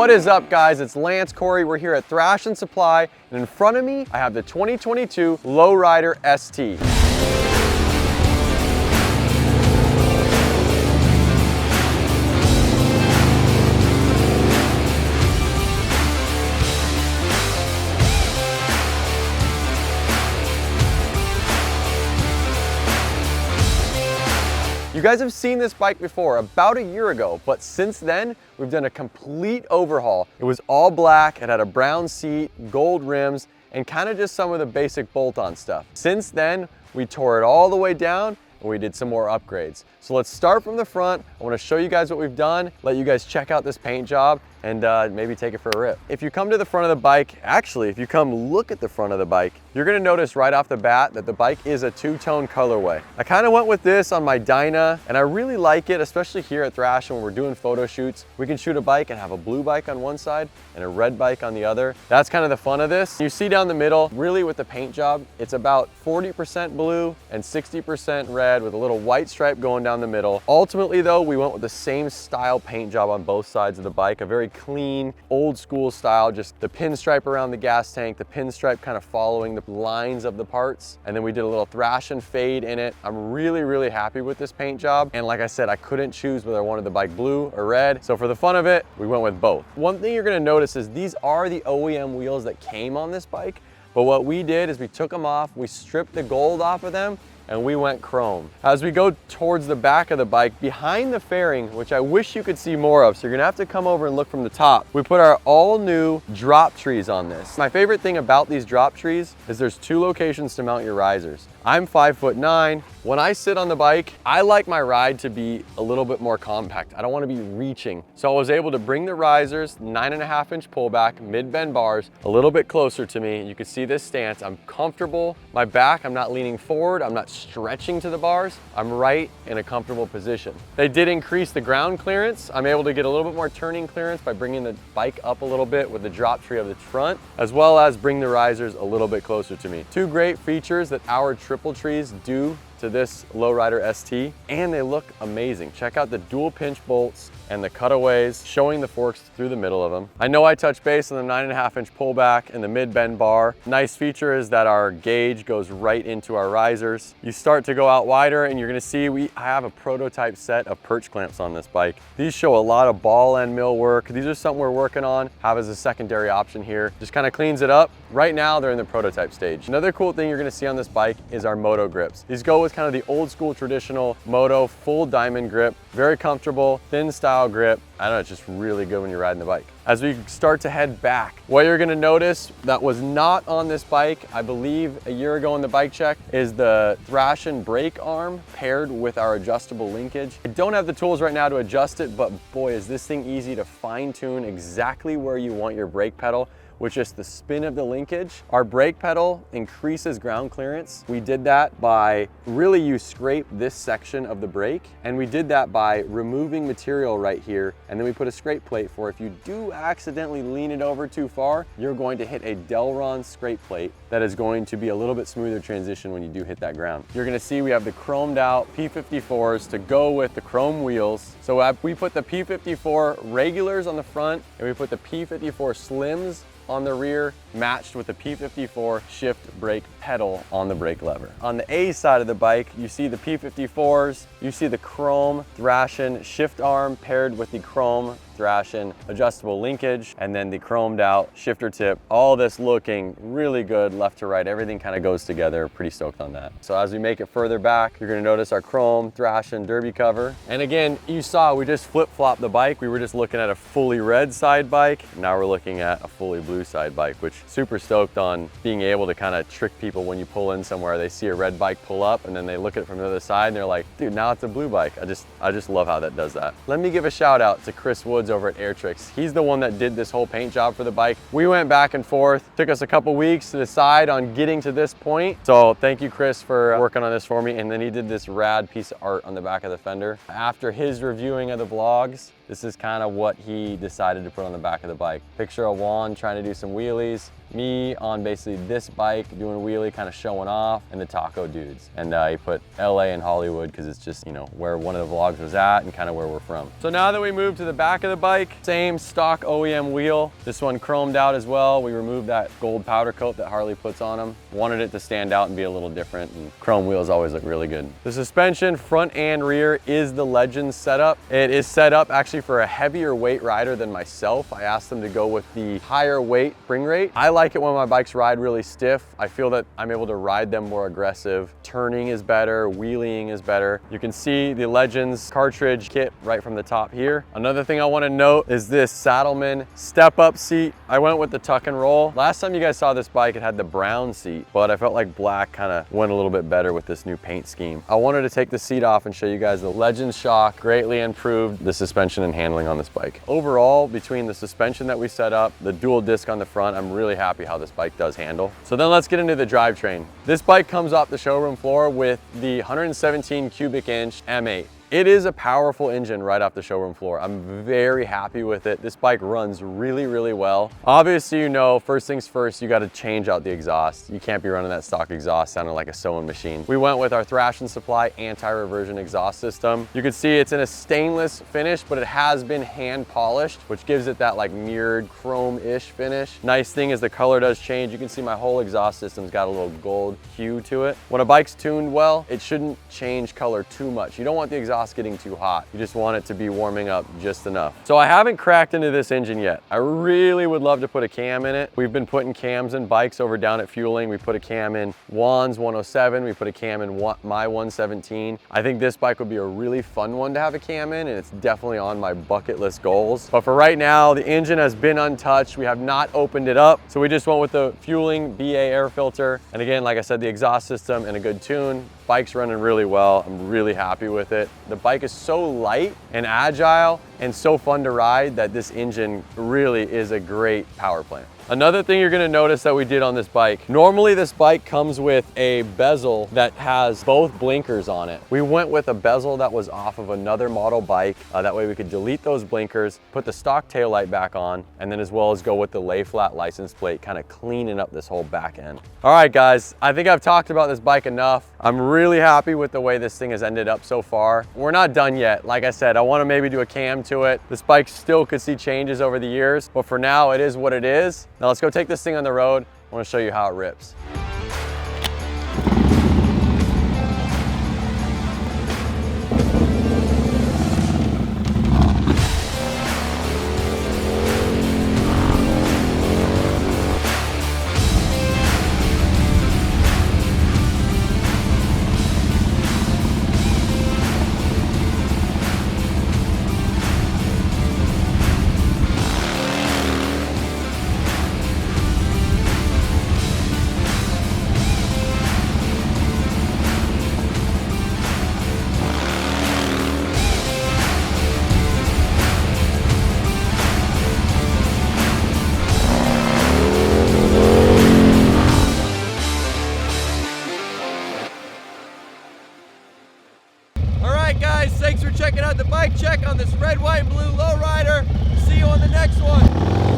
What is up, guys? It's Lance, Coury. We're here at Thrashin Supply, and in front of me, I have the 2022 Low Rider ST. You guys have seen this bike before about a year ago, but since then, we've done a complete overhaul. It was all black, it had a brown seat, gold rims, and kind of just some of the basic bolt-on stuff. Since then, we tore it all the way down and we did some more upgrades. So let's start from the front. I want to show you guys what we've done, let you guys check out this paint job, and maybe take it for a rip. If you come to the front of the bike, actually, if you come look at the front of the bike, you're gonna notice right off the bat that the bike is a two-tone colorway. I kind of went with this on my Dyna, and I really like it, especially here at Thrashin when we're doing photo shoots. We can shoot a bike and have a blue bike on one side and a red bike on the other. That's kind of the fun of this. You see down the middle, really with the paint job, it's about 40% blue and 60% red with a little white stripe going down the middle. Ultimately though, we went with the same style paint job on both sides of the bike, a very clean, old school style, just the pinstripe around the gas tank, the pinstripe kind of following the lines of the parts. And then we did a little Thrashin fade in it. I'm really happy with this paint job. And like I said, I couldn't choose whether I wanted the bike blue or red. So for the fun of it, we went with both. One thing you're gonna notice is these are the OEM wheels that came on this bike. But what we did is we took them off, we stripped the gold off of them, and we went chrome. As we go towards the back of the bike, behind the fairing, which I wish you could see more of, so you're gonna have to come over and look from the top, we put our all new drop trees on this. My favorite thing about these drop trees is there's two locations to mount your risers. I'm 5'9". When I sit on the bike, I like my ride to be a little bit more compact. I don't want to be reaching. So I was able to bring the risers, 9.5-inch pullback, mid-bend bars, a little bit closer to me. You can see this stance. I'm comfortable. My back, I'm not leaning forward. I'm not stretching to the bars. I'm right in a comfortable position. They did increase the ground clearance. I'm able to get a little bit more turning clearance by bringing the bike up a little bit with the drop tree of the front, as well as bring the risers a little bit closer to me. Two great features that our triple trees do to this Low Rider ST, and they look amazing. Check out the dual pinch bolts and the cutaways showing the forks through the middle of them. I know I touched base on the 9.5-inch pullback and the mid-bend bar. Nice feature is that our gauge goes right into our risers. You start to go out wider and you're gonna see I have a prototype set of perch clamps on this bike. These show a lot of ball end mill work. These are something we're working on, have as a secondary option here. Just kind of cleans it up. Right now, they're in the prototype stage. Another cool thing you're gonna see on this bike is our moto grips. These go with kind of the old school traditional moto full diamond grip, very comfortable, thin style grip. I don't know, it's just really good when you're riding the bike. As we start to head back, what you're gonna notice that was not on this bike, I believe a year ago in the bike check, is the Thrashin brake arm paired with our adjustable linkage. I don't have the tools right now to adjust it, but boy, is this thing easy to fine tune exactly where you want your brake pedal with just the spin of the linkage. Our brake pedal increases ground clearance. We did that by you scrape this section of the brake, and we did that by removing material right here, and then we put a scrape plate for if you do accidentally lean it over too far, you're going to hit a Delron scrape plate that is going to be a little bit smoother transition when you do hit that ground. You're gonna see we have the chromed out P54s to go with the chrome wheels. So we put the P54 regulars on the front, and we put the P54 slims on the rear, matched with the P54 shift brake pedal on the brake lever. On the A side of the bike, you see the P54s, you see the chrome Thrashin shift arm paired with the chrome Thrashin adjustable linkage, and then the chromed out shifter tip. All this looking really good left to right. Everything kind of goes together. Pretty stoked on that. So as we make it further back, you're gonna notice our chrome Thrashin derby cover. And again, you saw we just flip-flopped the bike. We were just looking at a fully red side bike. Now we're looking at a fully blue side bike, which super stoked on being able to kind of trick people when you pull in somewhere. They see a red bike pull up and then they look at it from the other side and they're like, dude, now it's a blue bike. I just love how that does that. Let me give a shout out to Chris Woods over at Airtrix. He's the one that did this whole paint job for the bike. We went back and forth. Took us a couple weeks to decide on getting to this point. So thank you, Chris, for working on this for me. And then he did this rad piece of art on the back of the fender. After his reviewing of the vlogs, this is kind of what he decided to put on the back of the bike. Picture of Juan trying to do some wheelies. me on basically this bike doing a wheelie, kind of showing off, and the taco dudes. And he put LA and Hollywood because it's just, you know, where one of the vlogs was at and kind of where we're from. So now that we moved to the back of the bike, same stock OEM wheel. This one chromed out as well. We removed that gold powder coat that Harley puts on them. Wanted it to stand out and be a little different, and chrome wheels always look really good. The suspension, front and rear, is the Legends setup. It is set up actually for a heavier weight rider than myself. I asked them to go with the higher weight spring rate. I like it when my bikes ride really stiff. I feel that I'm able to ride them more aggressive. Turning is better, wheeling is better. You can see the Legends cartridge kit right from the top here. Another thing I want to note is this Saddlemen step-up seat. I went with the tuck and roll. Last time you guys saw this bike, it had the brown seat, but I felt like black kind of went a little bit better with this new paint scheme. I wanted to take the seat off and show you guys the Legends shock. Greatly improved the suspension and handling on this bike. Overall, between the suspension that we set up, the dual disc on the front, I'm really happy how this bike does handle. So then let's get into the drivetrain. This bike comes off the showroom floor with the 117 cubic inch M8. It is a powerful engine right off the showroom floor. I'm very happy with it. This bike runs really, really well. Obviously, you know, first things first, you got to change out the exhaust. You can't be running that stock exhaust sounding like a sewing machine. We went with our Thrashin Supply anti-reversion exhaust system. You can see it's in a stainless finish, but it has been hand polished, which gives it that like mirrored chrome-ish finish. Nice thing is the color does change. You can see my whole exhaust system's got a little gold hue to it. When a bike's tuned well, it shouldn't change color too much. You don't want the exhaust getting too hot. You just want it to be warming up just enough. So I haven't cracked into this engine yet. I really would love to put a cam in it. We've been putting cams in bikes over down at Fueling. We put a cam in Juan's 107. We put a cam in my 117. I think this bike would be a really fun one to have a cam in, and it's definitely on my bucket list goals. But for right now, the engine has been untouched. We have not opened it up. So we just went with the Fueling BA air filter. And again, like I said, the exhaust system and a good tune. Bike's running really well. I'm really happy with it. The bike is so light and agile and so fun to ride that this engine really is a great power plant. Another thing you're gonna notice that we did on this bike, normally this bike comes with a bezel that has both blinkers on it. We went with a bezel that was off of another model bike. That way we could delete those blinkers, put the stock taillight back on, and then as well as go with the lay flat license plate, kind of cleaning up this whole back end. All right, guys, I think I've talked about this bike enough. I'm really happy with the way this thing has ended up so far. We're not done yet. Like I said, I wanna maybe do a cam to it. This bike still could see changes over the years, but for now, it is what it is. Now let's go take this thing on the road. I want to show you how it rips. Guys, thanks for checking out the bike check on this red, white, and blue lowrider. See you on the next one.